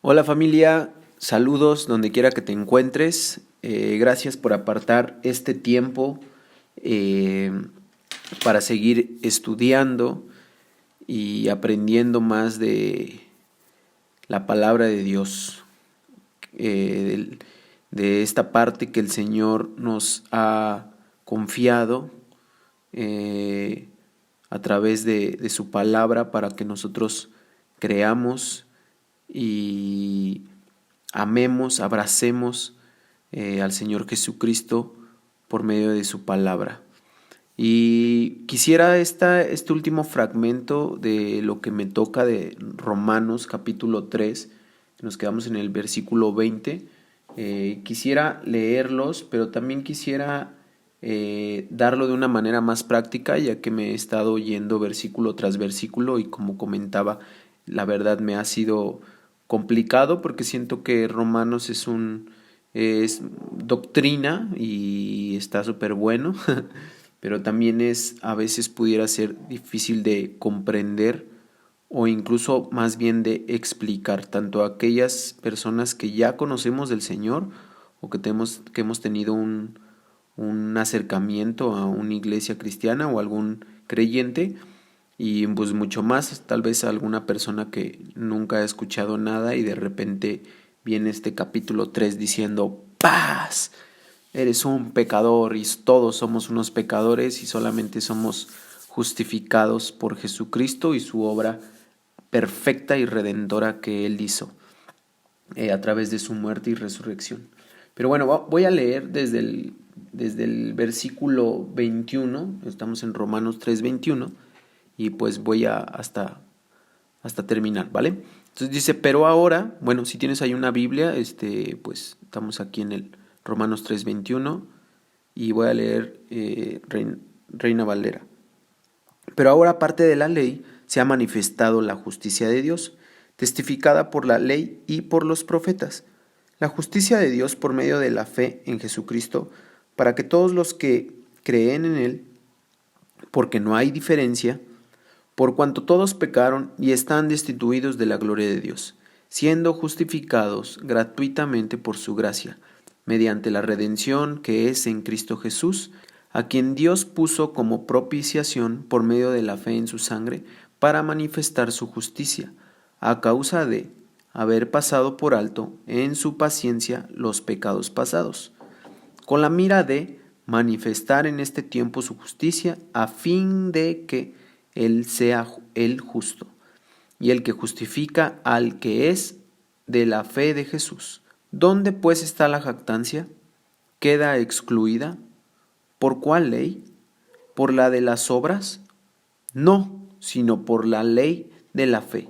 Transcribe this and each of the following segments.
Hola familia, saludos donde quiera que te encuentres. Gracias por apartar este tiempo eh, para seguir estudiando y aprendiendo más de la palabra de Dios, de esta parte que el Señor nos ha confiado eh, a través de su palabra para que nosotros creamos y amemos, abracemos al Señor Jesucristo por medio de su palabra. Y quisiera este último fragmento de lo que me toca de Romanos capítulo 3, nos quedamos en el versículo 20, quisiera leerlos, pero también quisiera darlo de una manera más práctica, ya que me he estado oyendo versículo tras versículo y como comentaba, la verdad me ha sido complicado porque siento que Romanos es doctrina y está súper bueno, pero también a veces pudiera ser difícil de comprender o incluso más bien de explicar tanto a aquellas personas que ya conocemos del Señor o que hemos tenido un acercamiento a una iglesia cristiana o algún creyente, y pues mucho más, tal vez a alguna persona que nunca ha escuchado nada y de repente viene este capítulo 3 diciendo paz, eres un pecador y todos somos unos pecadores y solamente somos justificados por Jesucristo y su obra perfecta y redentora que Él hizo a través de su muerte y resurrección. Pero bueno, voy a leer desde el versículo 21, estamos en Romanos 3:21, y pues voy hasta terminar, ¿vale? Entonces dice, pero ahora, bueno, si tienes ahí una Biblia, pues estamos aquí en el Romanos 3:21 y voy a leer Reina Valera. Pero ahora, aparte de la ley, se ha manifestado la justicia de Dios, testificada por la ley y por los profetas. La justicia de Dios por medio de la fe en Jesucristo, para que todos los que creen en Él, porque no hay diferencia, por cuanto todos pecaron y están destituidos de la gloria de Dios, siendo justificados gratuitamente por su gracia, mediante la redención que es en Cristo Jesús, a quien Dios puso como propiciación por medio de la fe en su sangre, para manifestar su justicia, a causa de haber pasado por alto en su paciencia los pecados pasados, con la mira de manifestar en este tiempo su justicia, a fin de que Él sea el justo, y el que justifica al que es de la fe de Jesús. ¿Dónde pues está la jactancia? ¿Queda excluida? ¿Por cuál ley? ¿Por la de las obras? No, sino por la ley de la fe.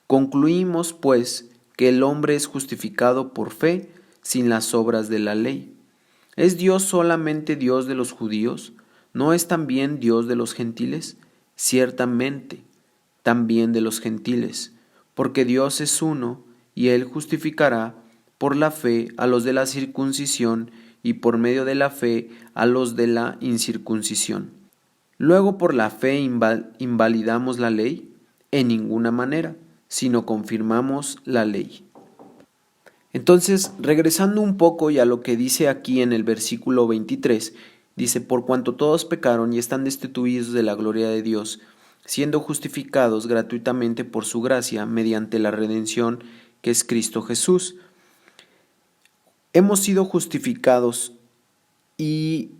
Concluimos, pues, que el hombre es justificado por fe sin las obras de la ley. ¿Es Dios solamente Dios de los judíos? ¿No es también Dios de los gentiles? Ciertamente, también de los gentiles, porque Dios es uno, y Él justificará por la fe a los de la circuncisión y por medio de la fe a los de la incircuncisión. Luego, por la fe invalidamos la ley, en ninguna manera, sino confirmamos la ley. Entonces, regresando un poco y a lo que dice aquí en el versículo 23, dice, por cuanto todos pecaron y están destituidos de la gloria de Dios, siendo justificados gratuitamente por su gracia mediante la redención que es Cristo Jesús. Hemos sido justificados y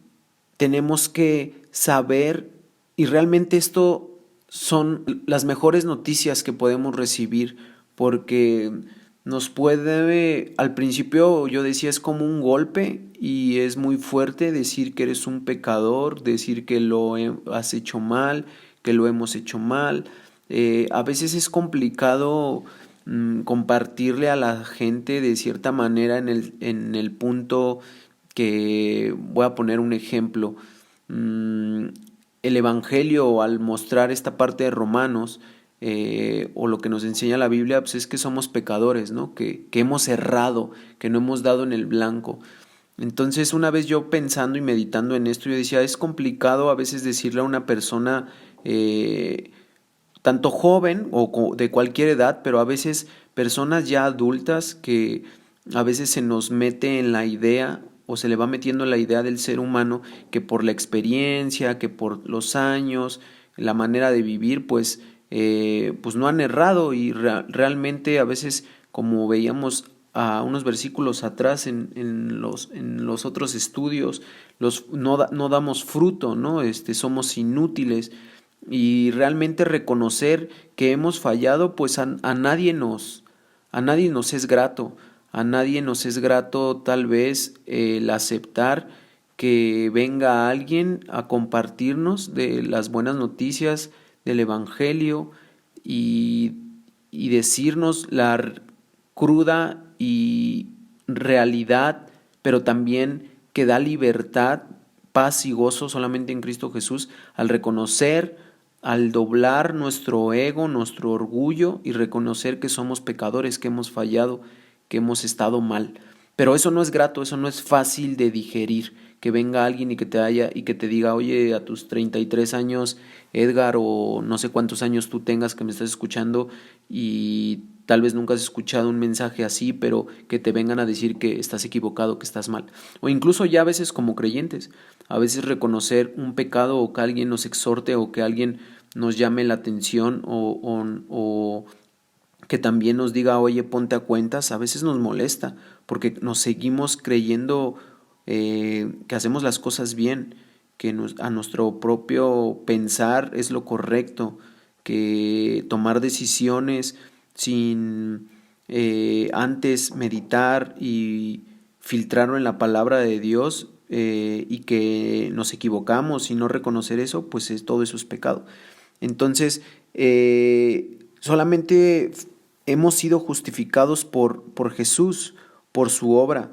tenemos que saber, y realmente esto son las mejores noticias que podemos recibir, porque nos puede, al principio yo decía es como un golpe y es muy fuerte decir que eres un pecador, decir que has hecho mal, que lo hemos hecho mal. A veces es complicado compartirle a la gente de cierta manera en el punto que voy a poner un ejemplo. El Evangelio, al mostrar esta parte de Romanos, o lo que nos enseña la Biblia, pues es que somos pecadores, ¿no? Que hemos errado, que no hemos dado en el blanco. Entonces, una vez yo pensando y meditando en esto, yo decía, es complicado a veces decirle a una persona, tanto joven o de cualquier edad, pero a veces personas ya adultas que a veces se nos mete en la idea o se le va metiendo la idea del ser humano que por la experiencia, que por los años, la manera de vivir, pues no han errado y realmente a veces, como veíamos a unos versículos atrás en los otros estudios, no damos fruto, ¿no? Somos inútiles y realmente reconocer que hemos fallado, pues a nadie nos es grato. A nadie nos es grato tal vez el aceptar que venga alguien a compartirnos de las buenas noticias del Evangelio y, y decirnos la cruda y realidad, pero también que da libertad, paz y gozo solamente en Cristo Jesús, al reconocer, al doblar nuestro ego, nuestro orgullo y reconocer que somos pecadores, que hemos fallado, que hemos estado mal. Pero eso no es grato, eso no es fácil de digerir, que venga alguien y que te diga, oye, a tus 33 años, Edgar, o no sé cuántos años tú tengas que me estás escuchando y tal vez nunca has escuchado un mensaje así, pero que te vengan a decir que estás equivocado, que estás mal. O incluso ya a veces como creyentes, a veces reconocer un pecado o que alguien nos exhorte o que alguien nos llame la atención o que también nos diga, oye, ponte a cuentas, a veces nos molesta porque nos seguimos creyendo que hacemos las cosas bien, que a nuestro propio pensar es lo correcto, que tomar decisiones sin antes meditar y filtrarlo en la palabra de Dios y que nos equivocamos y no reconocer eso, pues todo eso es pecado. Entonces, solamente hemos sido justificados por Jesús, por su obra.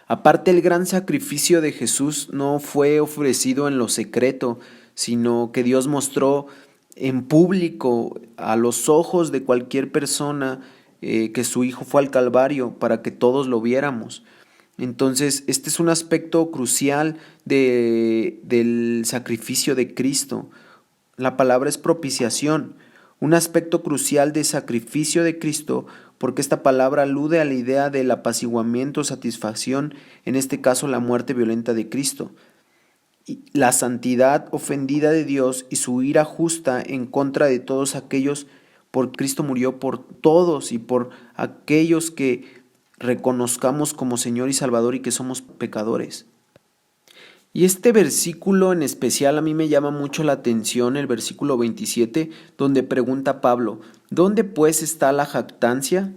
Aparte, el gran sacrificio de Jesús no fue ofrecido en lo secreto, sino que Dios mostró en público a los ojos de cualquier persona que su Hijo fue al Calvario para que todos lo viéramos. Entonces, este es un aspecto crucial del sacrificio de Cristo. La palabra es propiciación, un aspecto crucial del sacrificio de Cristo, porque esta palabra alude a la idea del apaciguamiento, satisfacción, en este caso la muerte violenta de Cristo, la santidad ofendida de Dios y su ira justa en contra de todos aquellos. Por Cristo murió por todos y por aquellos que reconozcamos como Señor y Salvador y que somos pecadores. Y este versículo en especial a mí me llama mucho la atención, el versículo 27, donde pregunta Pablo, ¿dónde pues está la jactancia?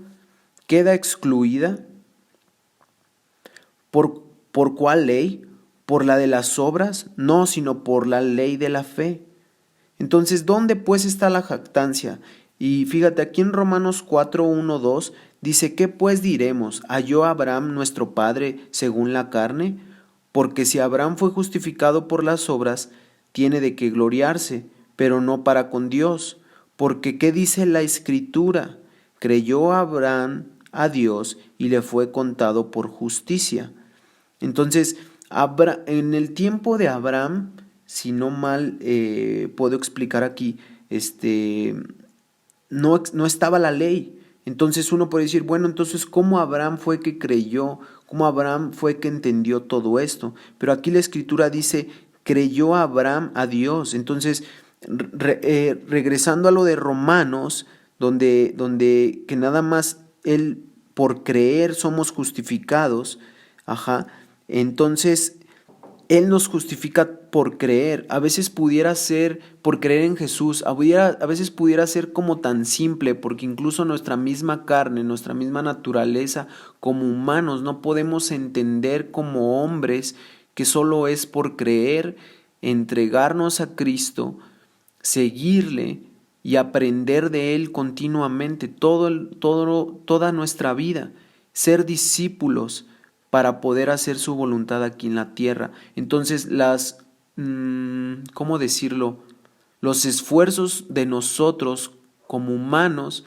¿Queda excluida? ¿Por cuál ley? ¿Por la de las obras? No, sino por la ley de la fe. Entonces, ¿dónde pues está la jactancia? Y fíjate, aquí en Romanos 4, 1, 2, dice, ¿qué pues diremos? ¿Halló Abraham nuestro padre según la carne? Porque si Abraham fue justificado por las obras, tiene de qué gloriarse, pero no para con Dios. Porque ¿qué dice la Escritura? Creyó Abraham a Dios y le fue contado por justicia. Entonces, en el tiempo de Abraham, si no mal puedo explicar aquí, no estaba la ley. Entonces uno puede decir, bueno, entonces ¿cómo Abraham fue que creyó? ¿Cómo Abraham fue que entendió todo esto? Pero aquí la Escritura dice, creyó Abraham a Dios. Entonces, regresando a lo de Romanos, donde que nada más él por creer somos justificados, entonces Él nos justifica por creer. A veces pudiera ser por creer en Jesús, a veces pudiera ser como tan simple, porque incluso nuestra misma carne, nuestra misma naturaleza como humanos, no podemos entender como hombres que solo es por creer, entregarnos a Cristo, seguirle y aprender de Él continuamente, toda nuestra vida, ser discípulos para poder hacer su voluntad aquí en la tierra. Entonces ¿cómo decirlo? Los esfuerzos de nosotros como humanos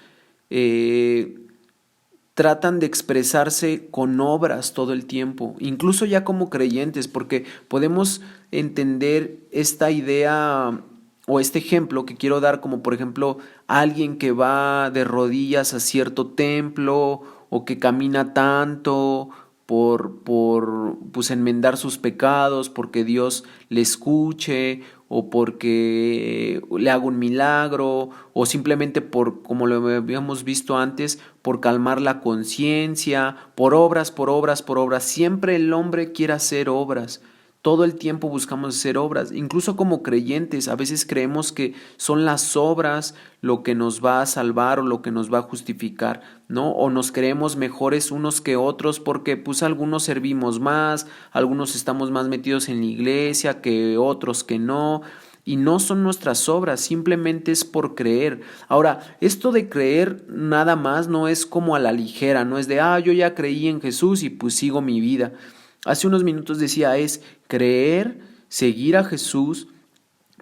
tratan de expresarse con obras todo el tiempo, incluso ya como creyentes, porque podemos entender esta idea o este ejemplo que quiero dar, como por ejemplo alguien que va de rodillas a cierto templo o que camina tanto por pues enmendar sus pecados, porque Dios le escuche o porque le haga un milagro o simplemente por, como lo habíamos visto antes, por calmar la conciencia, por obras, por obras, por obras. Siempre el hombre quiere hacer obras. Todo el tiempo buscamos hacer obras, incluso como creyentes, a veces creemos que son las obras lo que nos va a salvar o lo que nos va a justificar, ¿no? O nos creemos mejores unos que otros porque pues algunos servimos más, algunos estamos más metidos en la iglesia que otros que no. Y no son nuestras obras, simplemente es por creer. Ahora, esto de creer nada más no es como a la ligera, no es de, yo ya creí en Jesús y pues sigo mi vida. Hace unos minutos decía, es creer, seguir a Jesús,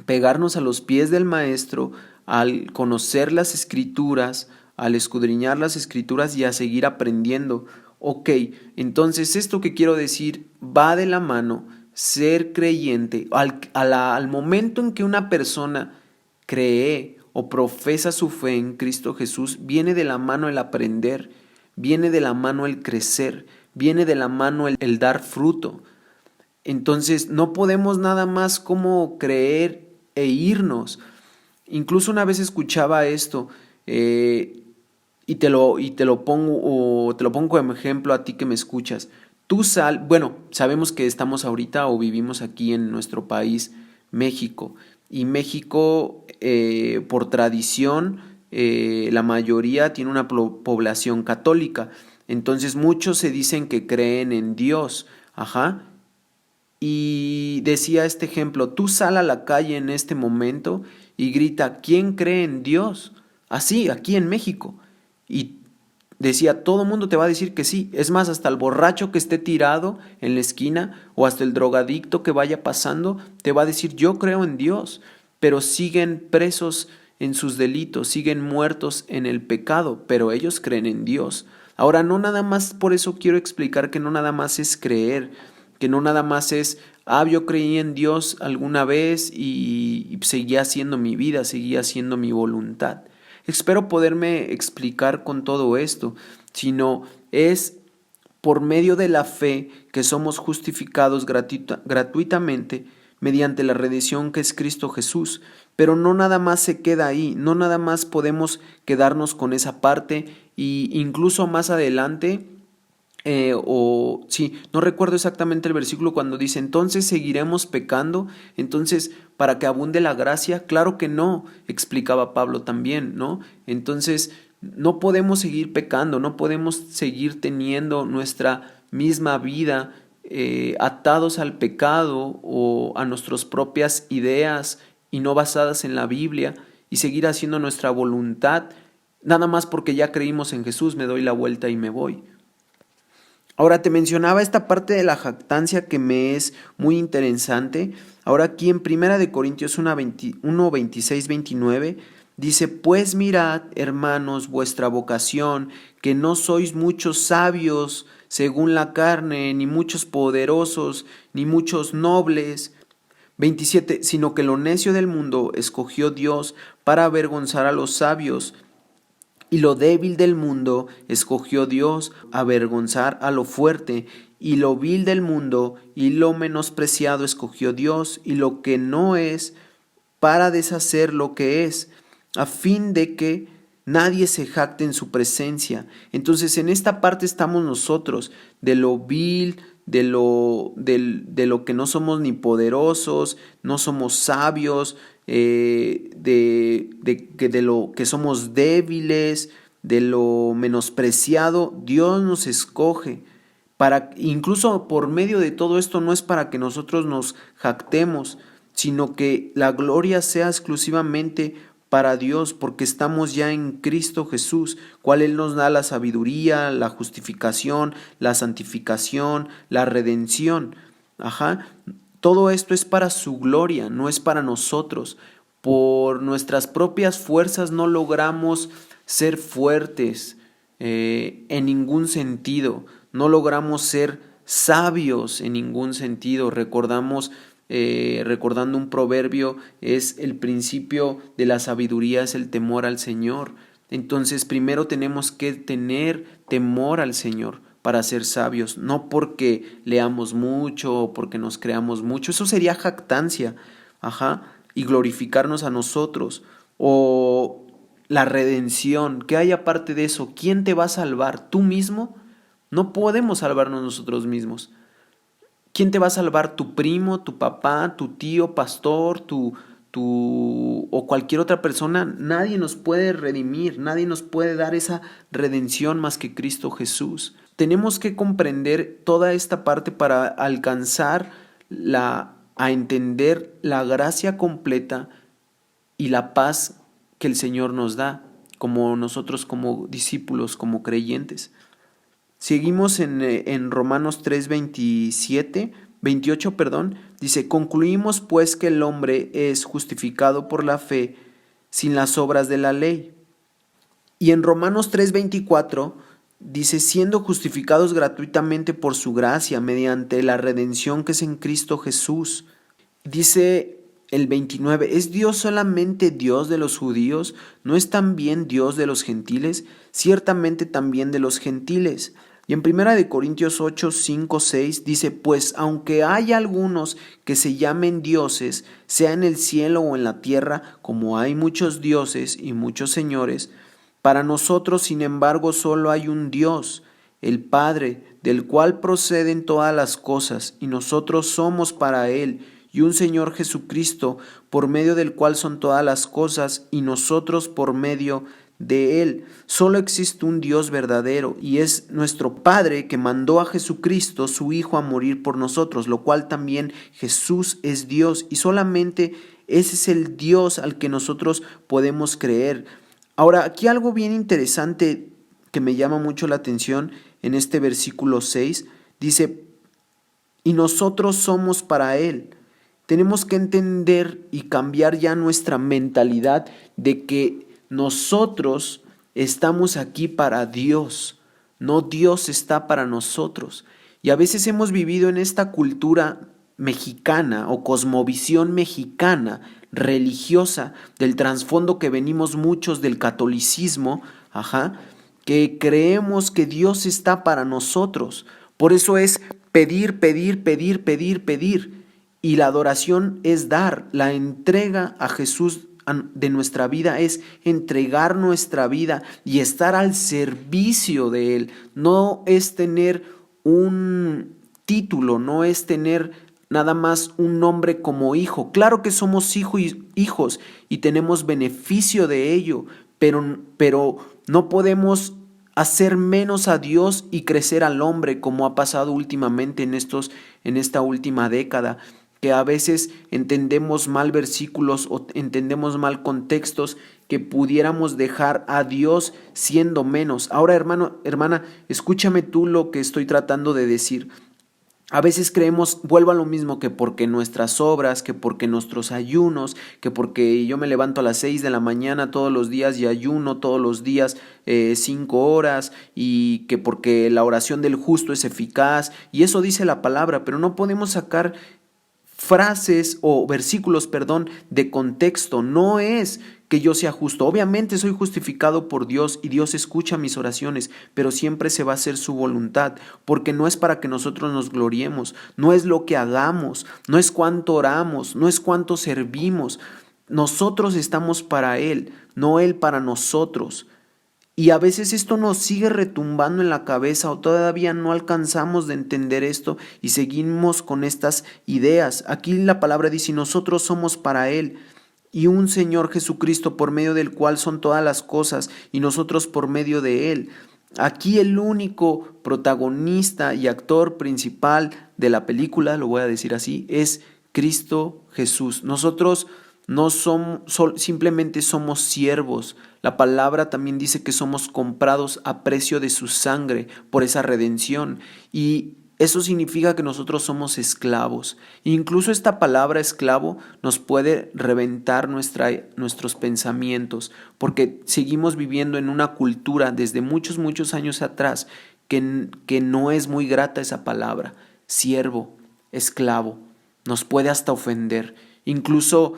pegarnos a los pies del Maestro, al conocer las Escrituras, al escudriñar las Escrituras y a seguir aprendiendo. Ok, entonces esto que quiero decir va de la mano, ser creyente. Al momento en que una persona cree o profesa su fe en Cristo Jesús, viene de la mano el aprender, viene de la mano el crecer, viene de la mano el dar fruto. Entonces no podemos nada más como creer e irnos. Incluso una vez escuchaba esto te lo pongo como ejemplo a ti que me escuchas. Bueno, sabemos que estamos ahorita o vivimos aquí en nuestro país, México, y México por tradición la mayoría tiene una población católica. Entonces muchos se dicen que creen en Dios, ajá. Y decía este ejemplo, tú sal a la calle en este momento y grita, ¿quién cree en Dios? Así, aquí en México. Y decía, todo el mundo te va a decir que sí. Es más, hasta el borracho que esté tirado en la esquina o hasta el drogadicto que vaya pasando, te va a decir, yo creo en Dios. Pero siguen presos en sus delitos, siguen muertos en el pecado, pero ellos creen en Dios. Ahora, no nada más, por eso quiero explicar que no nada más es creer, que no nada más es, yo creí en Dios alguna vez y seguía haciendo mi vida, seguía haciendo mi voluntad. Espero poderme explicar con todo esto, sino es por medio de la fe que somos justificados gratuitamente mediante la redención que es Cristo Jesús. Pero no nada más se queda ahí, no nada más podemos quedarnos con esa parte y incluso más adelante no recuerdo exactamente el versículo cuando dice, entonces seguiremos pecando, entonces para que abunde la gracia, claro que no, explicaba Pablo también, ¿no? Entonces no podemos seguir pecando, no podemos seguir teniendo nuestra misma vida atados al pecado o a nuestras propias ideas y no basadas en la Biblia y seguir haciendo nuestra voluntad, nada más porque ya creímos en Jesús, me doy la vuelta y me voy. Ahora te mencionaba esta parte de la jactancia que me es muy interesante. Ahora aquí en Primera de Corintios 1, 26, 29 dice, pues mirad, hermanos, vuestra vocación, que no sois muchos sabios según la carne, ni muchos poderosos, ni muchos nobles. 27, sino que lo necio del mundo escogió Dios para avergonzar a los sabios. Y lo débil del mundo escogió Dios avergonzar a lo fuerte, y lo vil del mundo y lo menospreciado escogió Dios, y lo que no es, para deshacer lo que es, a fin de que nadie se jacte en su presencia. Entonces en esta parte estamos nosotros, de lo vil, de lo que no somos ni poderosos, no somos sabios, de lo que somos débiles, de lo menospreciado. Dios nos escoge. Incluso por medio de todo esto no es para que nosotros nos jactemos, sino que la gloria sea exclusivamente para Dios, porque estamos ya en Cristo Jesús, cual Él nos da la sabiduría, la justificación, la santificación, la redención. Ajá. Todo esto es para su gloria, no es para nosotros. Por nuestras propias fuerzas no logramos ser fuertes en ningún sentido, no logramos ser sabios en ningún sentido. Recordamos recordando un proverbio, es el principio de la sabiduría, es el temor al Señor. Entonces primero tenemos que tener temor al Señor para ser sabios, no porque leamos mucho o porque nos creamos mucho. Eso sería jactancia, y glorificarnos a nosotros. O la redención, ¿qué hay aparte de eso? ¿Quién te va a salvar? ¿Tú mismo? No podemos salvarnos nosotros mismos. ¿Quién te va a salvar? ¿Tu primo, tu papá, tu tío, pastor, o cualquier otra persona? Nadie nos puede redimir, nadie nos puede dar esa redención más que Cristo Jesús. Tenemos que comprender toda esta parte para alcanzar a entender la gracia completa y la paz que el Señor nos da, como nosotros como discípulos, como creyentes. Seguimos en Romanos 28, dice: concluimos pues que el hombre es justificado por la fe sin las obras de la ley. Y en Romanos 3:24 dice: siendo justificados gratuitamente por su gracia mediante la redención que es en Cristo Jesús. Dice el 29, ¿es Dios solamente Dios de los judíos? ¿No es también Dios de los gentiles? Ciertamente también de los gentiles. Y en 1 Corintios 8, 5, 6 dice: pues aunque hay algunos que se llamen dioses, sea en el cielo o en la tierra, como hay muchos dioses y muchos señores, para nosotros, sin embargo, solo hay un Dios, el Padre, del cual proceden todas las cosas, y nosotros somos para Él, y un Señor Jesucristo, por medio del cual son todas las cosas, y nosotros por medio de Él. Solo existe un Dios verdadero, y es nuestro Padre que mandó a Jesucristo, su Hijo, a morir por nosotros, lo cual también Jesús es Dios, y solamente ese es el Dios al que nosotros podemos creer. Ahora, aquí algo bien interesante que me llama mucho la atención en este versículo 6, dice: y nosotros somos para Él. Tenemos que entender y cambiar ya nuestra mentalidad de que nosotros estamos aquí para Dios, no Dios está para nosotros. Y a veces hemos vivido en esta cultura mexicana o cosmovisión mexicana, religiosa, del trasfondo que venimos muchos del catolicismo, que creemos que Dios está para nosotros. Por eso es pedir, pedir, pedir, pedir, pedir. Y la adoración es dar, la entrega a Jesús de nuestra vida es entregar nuestra vida y estar al servicio de Él. No es tener un título, no es tener nada más un nombre como hijo. Claro que somos hijos y tenemos beneficio de ello, pero no podemos hacer menos a Dios y crecer al hombre, como ha pasado últimamente en esta última década, que a veces entendemos mal versículos o entendemos mal contextos que pudiéramos dejar a Dios siendo menos. Ahora, hermana, escúchame tú lo que estoy tratando de decir. A veces creemos, vuelvo a lo mismo, que porque nuestras obras, que porque nuestros ayunos, que porque yo me levanto a las 6 de la mañana todos los días y ayuno todos los días 5 horas, y que porque la oración del justo es eficaz, y eso dice la palabra, pero no podemos sacar frases o versículos, de contexto. No es que yo sea justo. Obviamente soy justificado por Dios y Dios escucha mis oraciones, pero siempre se va a hacer su voluntad, porque no es para que nosotros nos gloriemos, no es lo que hagamos, no es cuánto oramos, no es cuánto servimos. Nosotros estamos para Él, no Él para nosotros. Y a veces esto nos sigue retumbando en la cabeza o todavía no alcanzamos de entender esto y seguimos con estas ideas. Aquí la palabra dice: nosotros somos para Él y un Señor Jesucristo, por medio del cual son todas las cosas, y nosotros por medio de Él. Aquí el único protagonista y actor principal de la película, lo voy a decir así, es Cristo Jesús. Nosotros no simplemente somos siervos. La palabra también dice que somos comprados a precio de su sangre por esa redención. Y eso significa que nosotros somos esclavos. Incluso esta palabra esclavo nos puede reventar nuestros pensamientos, porque seguimos viviendo en una cultura desde muchos, muchos años atrás que no es muy grata esa palabra: siervo, esclavo. nos puede hasta ofender. Incluso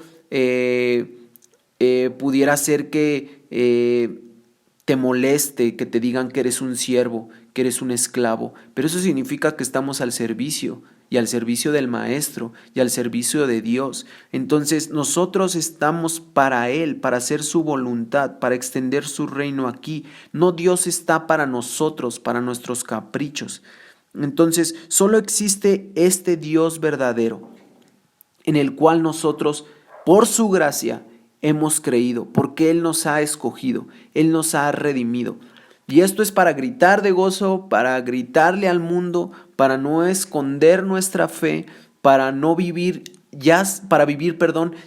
pudiera ser que te moleste que te digan que eres un siervo, que eres un esclavo, pero eso significa que estamos al servicio y al servicio del Maestro y al servicio de Dios. Entonces nosotros estamos para Él, para hacer su voluntad, para extender su reino aquí. No, Dios está para nosotros, para nuestros caprichos. Entonces solo existe este Dios verdadero, en el cual nosotros, por su gracia, hemos creído, porque Él nos ha escogido, Él nos ha redimido. Y esto es para gritar de gozo, para gritarle al mundo, para no esconder nuestra fe, para no vivir para vivir,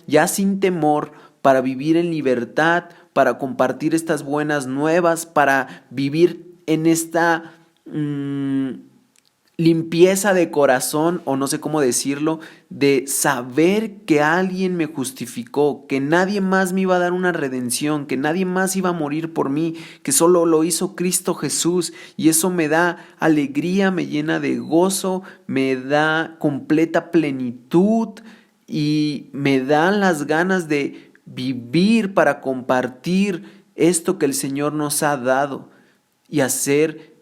ya sin temor, para vivir en libertad, para compartir estas buenas nuevas, para vivir en esta limpieza de corazón, o no sé cómo decirlo, de saber que alguien me justificó, que nadie más me iba a dar una redención, que nadie más iba a morir por mí, que solo lo hizo Cristo Jesús. Y eso me da alegría, me llena de gozo, me da completa plenitud y me dan las ganas de vivir para compartir esto que el Señor nos ha dado y hacer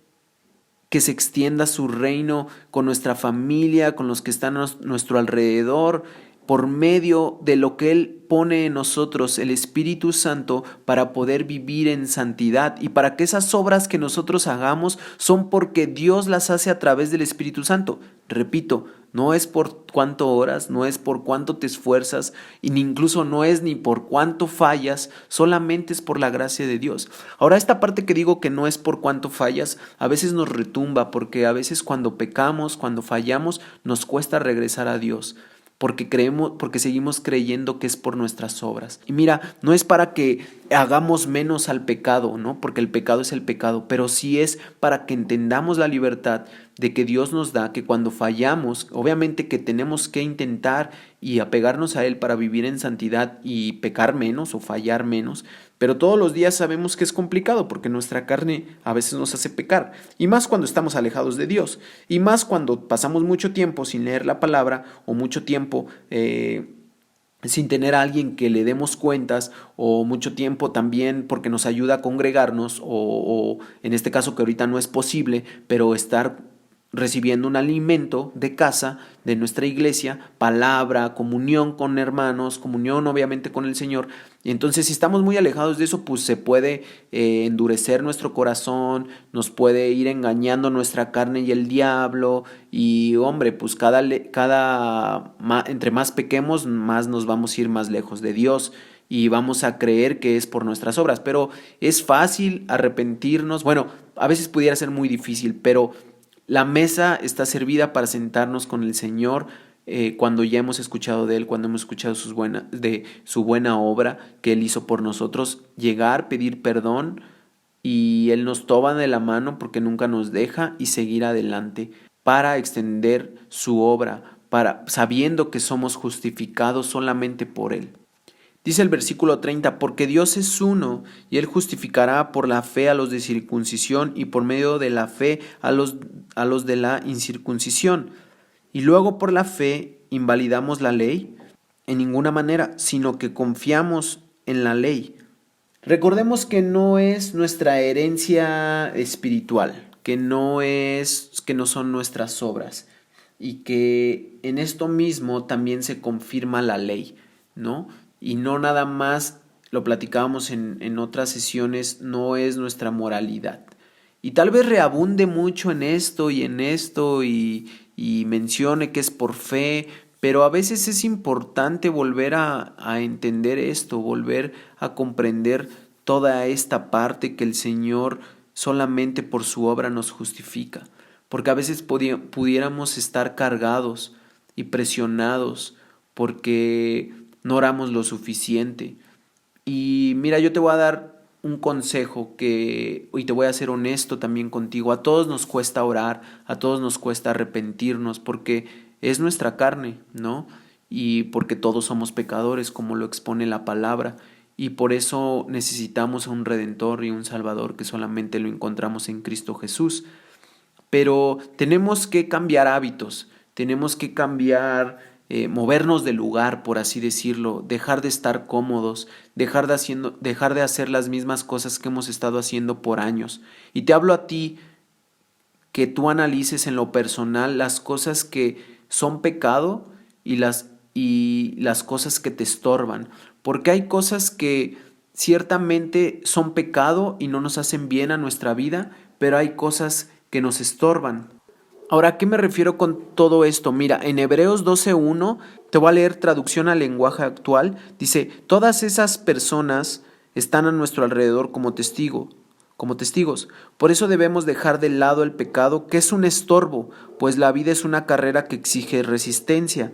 que se extienda su reino con nuestra familia, con los que están a nuestro alrededor, por medio de lo que Él pone en nosotros, el Espíritu Santo, para poder vivir en santidad, y para que esas obras que nosotros hagamos son porque Dios las hace a través del Espíritu Santo. Repito, no es por cuánto oras, no es por cuánto te esfuerzas, y ni incluso no es ni por cuánto fallas, solamente es por la gracia de Dios. Ahora, esta parte que digo que no es por cuánto fallas, a veces nos retumba, porque a veces cuando pecamos, cuando fallamos, nos cuesta regresar a Dios, porque seguimos creyendo que es por nuestras obras. Y mira, no es para que hagamos menos al pecado, ¿no? Porque el pecado es el pecado, pero sí es para que entendamos la libertad de que Dios nos da, que cuando fallamos, obviamente que tenemos que intentar y apegarnos a Él para vivir en santidad y pecar menos o fallar menos, pero todos los días sabemos que es complicado porque nuestra carne a veces nos hace pecar, y más cuando estamos alejados de Dios, y más cuando pasamos mucho tiempo sin leer la palabra o mucho tiempo sin tener a alguien que le demos cuentas, o mucho tiempo también porque nos ayuda a congregarnos, o en este caso que ahorita no es posible, pero estar recibiendo un alimento de casa, de nuestra iglesia, palabra, comunión con hermanos, comunión obviamente con el Señor. Y entonces si estamos muy alejados de eso, pues se puede endurecer nuestro corazón, nos puede ir engañando nuestra carne y el diablo, y hombre, pues entre más pequemos, más nos vamos a ir más lejos de Dios y vamos a creer que es por nuestras obras. Pero es fácil arrepentirnos, bueno, a veces pudiera ser muy difícil, pero la mesa está servida para sentarnos con el Señor cuando ya hemos escuchado de Él, cuando hemos escuchado de su buena obra que Él hizo por nosotros, llegar, pedir perdón, y Él nos toma de la mano porque nunca nos deja, y seguir adelante para extender su obra, sabiendo que somos justificados solamente por Él. Dice el versículo 30, porque Dios es uno, y Él justificará por la fe a los de circuncisión, y por medio de la fe a los de la incircuncisión. Y luego por la fe invalidamos la ley, en ninguna manera, sino que confiamos en la ley. Recordemos que no es nuestra herencia espiritual, que no son nuestras obras, y que en esto mismo también se confirma la ley, ¿no? Y no nada más, lo platicábamos en otras sesiones, no es nuestra moralidad. Y tal vez reabunde mucho en esto y mencione que es por fe, pero a veces es importante volver a entender esto, volver a comprender toda esta parte que el Señor solamente por su obra nos justifica. Porque a veces pudiéramos estar cargados y presionados porque no oramos lo suficiente. Y mira, yo te voy a dar un consejo y te voy a ser honesto también contigo. A todos nos cuesta orar, a todos nos cuesta arrepentirnos, porque es nuestra carne, ¿no? Y porque todos somos pecadores, como lo expone la palabra. Y por eso necesitamos a un Redentor y un Salvador que solamente lo encontramos en Cristo Jesús. Pero tenemos que cambiar hábitos, tenemos que cambiar movernos del lugar, por así decirlo, dejar de estar cómodos, dejar de hacer las mismas cosas que hemos estado haciendo por años. Y te hablo a ti, que tú analices en lo personal las cosas que son pecado y las cosas que te estorban. Porque hay cosas que ciertamente son pecado y no nos hacen bien a nuestra vida, pero hay cosas que nos estorban. Ahora, ¿a qué me refiero con todo esto? Mira, en Hebreos 12:1, te voy a leer traducción al lenguaje actual, dice, todas esas personas están a nuestro alrededor como testigos. Por eso debemos dejar de lado el pecado, que es un estorbo, pues la vida es una carrera que exige resistencia.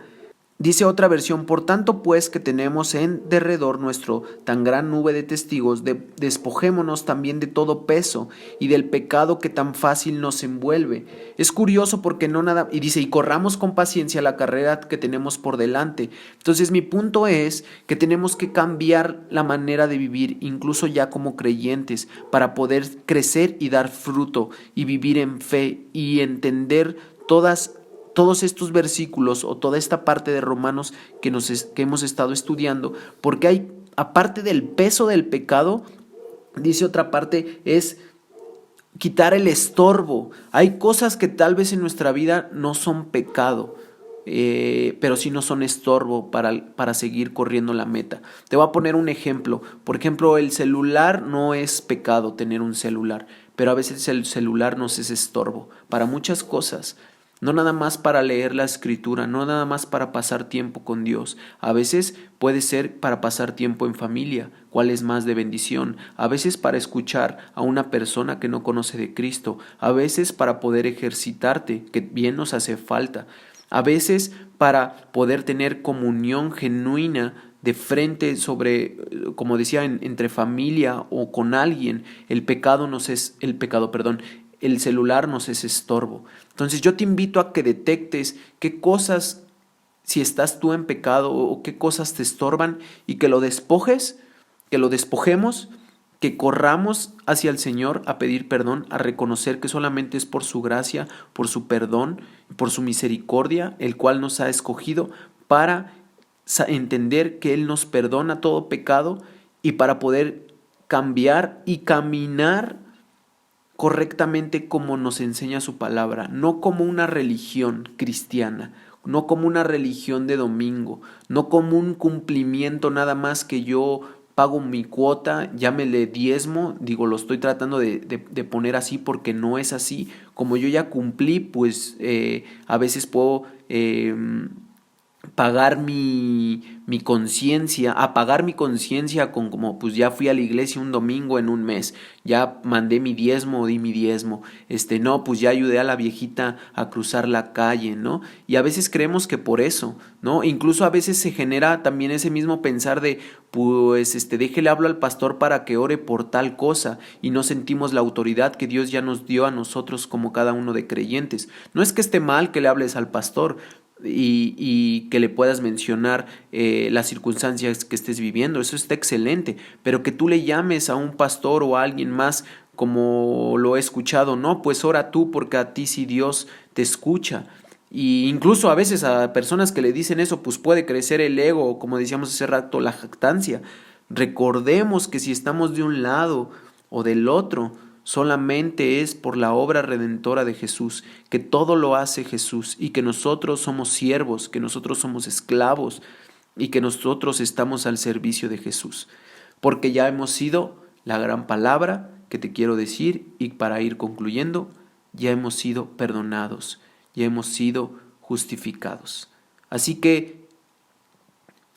Dice otra versión, por tanto pues que tenemos en derredor nuestro tan gran nube de testigos, despojémonos también de todo peso y del pecado que tan fácil nos envuelve. Es curioso porque no nada, y dice, y corramos con paciencia la carrera que tenemos por delante. Entonces mi punto es que tenemos que cambiar la manera de vivir, incluso ya como creyentes, para poder crecer y dar fruto y vivir en fe y entender todos estos versículos o toda esta parte de Romanos que hemos estado estudiando, porque hay, aparte del peso del pecado, dice otra parte, es quitar el estorbo. Hay cosas que tal vez en nuestra vida no son pecado, pero sí no son estorbo para seguir corriendo la meta. Te voy a poner un ejemplo. Por ejemplo, el celular no es pecado tener un celular, pero a veces el celular nos es estorbo para muchas cosas. No nada más para leer la escritura, no nada más para pasar tiempo con Dios. A veces puede ser para pasar tiempo en familia, cuál es más de bendición. A veces para escuchar a una persona que no conoce de Cristo. A veces para poder ejercitarte, que bien nos hace falta. A veces para poder tener comunión genuina de frente sobre, como decía, entre familia o con alguien. El celular nos es estorbo. Entonces yo te invito a que detectes qué cosas, si estás tú en pecado o qué cosas te estorban y que lo despojes, que lo despojemos, que corramos hacia el Señor a pedir perdón, a reconocer que solamente es por su gracia, por su perdón, por su misericordia, el cual nos ha escogido para entender que Él nos perdona todo pecado y para poder cambiar y caminar correctamente como nos enseña su palabra, no como una religión cristiana, no como una religión de domingo, no como un cumplimiento nada más que yo pago mi cuota, llámele diezmo, digo, lo estoy tratando de poner así porque no es así, como yo ya cumplí, pues a veces puedo pagar mi conciencia, apagar mi conciencia con como pues ya fui a la iglesia un domingo en un mes, ya mandé mi diezmo o di mi diezmo, no, pues ya ayudé a la viejita a cruzar la calle, ¿no? Y a veces creemos que por eso, ¿no? Incluso a veces se genera también ese mismo pensar de, pues, déjele hablo al pastor para que ore por tal cosa y no sentimos la autoridad que Dios ya nos dio a nosotros como cada uno de creyentes. No es que esté mal que le hables al pastor, y que le puedas mencionar las circunstancias que estés viviendo, eso está excelente, pero que tú le llames a un pastor o a alguien más como lo he escuchado, no, pues ora tú porque a ti sí Dios te escucha. Y incluso a veces a personas que le dicen eso, pues puede crecer el ego, o como decíamos hace rato, la jactancia. Recordemos que si estamos de un lado o del otro, solamente es por la obra redentora de Jesús, que todo lo hace Jesús y que nosotros somos siervos, que nosotros somos esclavos y que nosotros estamos al servicio de Jesús. Porque ya hemos sido, la gran palabra que te quiero decir y para ir concluyendo, ya hemos sido perdonados, ya hemos sido justificados. Así que,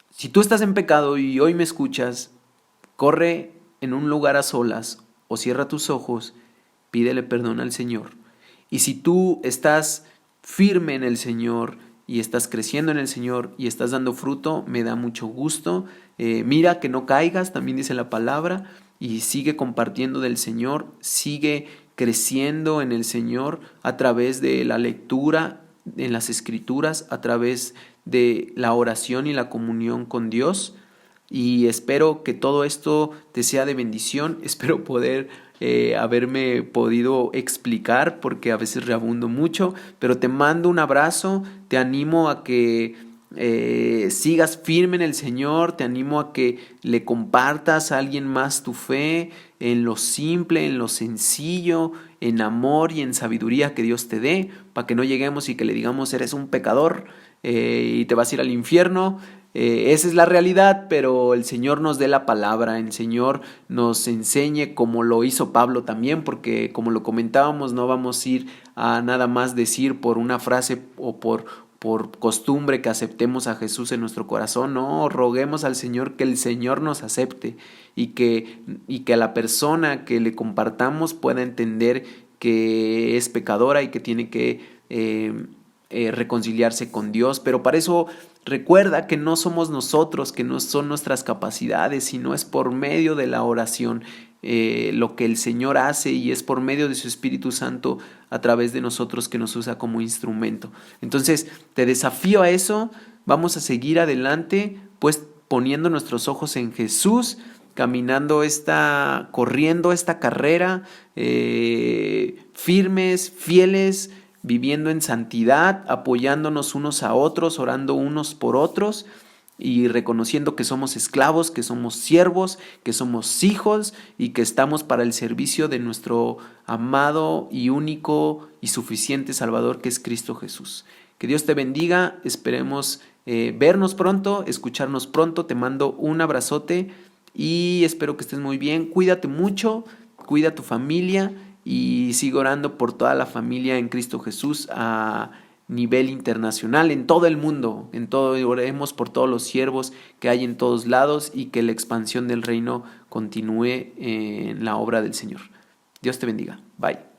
si tú estás en pecado y hoy me escuchas, corre en un lugar a solas o cierra tus ojos, pídele perdón al Señor. Y si tú estás firme en el Señor y estás creciendo en el Señor y estás dando fruto, me da mucho gusto. Mira que no caigas, también dice la palabra, y sigue compartiendo del Señor, sigue creciendo en el Señor a través de la lectura en las Escrituras, a través de la oración y la comunión con Dios. Y espero que todo esto te sea de bendición. Espero poder haberme podido explicar porque a veces reabundo mucho, pero te mando un abrazo, te animo a que sigas firme en el Señor. Te animo a que le compartas a alguien más tu fe en lo simple, en lo sencillo, en amor y en sabiduría que Dios te dé, para que no lleguemos y que le digamos eres un pecador y te vas a ir al infierno. Esa es la realidad, pero el Señor nos dé la palabra, el Señor nos enseñe como lo hizo Pablo también, porque como lo comentábamos, no vamos a ir a nada más decir por una frase o por costumbre que aceptemos a Jesús en nuestro corazón. No, roguemos al Señor que el Señor nos acepte y que a la persona que le compartamos pueda entender que es pecadora y que tiene que reconciliarse con Dios. Pero para eso recuerda que no somos nosotros, que no son nuestras capacidades, sino es por medio de la oración lo que el Señor hace, y es por medio de su Espíritu Santo a través de nosotros que nos usa como instrumento. Entonces te desafío a eso. Vamos a seguir adelante, pues poniendo nuestros ojos en Jesús, corriendo esta carrera, firmes, fieles, viviendo en santidad, apoyándonos unos a otros, orando unos por otros y reconociendo que somos esclavos, que somos siervos, que somos hijos y que estamos para el servicio de nuestro amado y único y suficiente Salvador, que es Cristo Jesús. Que Dios te bendiga. Esperemos vernos pronto, escucharnos pronto. Te mando un abrazote y espero que estés muy bien. Cuídate mucho, cuida a tu familia y sigo orando por toda la familia en Cristo Jesús a nivel internacional, en todo el mundo. Oremos por todos los siervos que hay en todos lados y que la expansión del reino continúe en la obra del Señor. Dios te bendiga. Bye.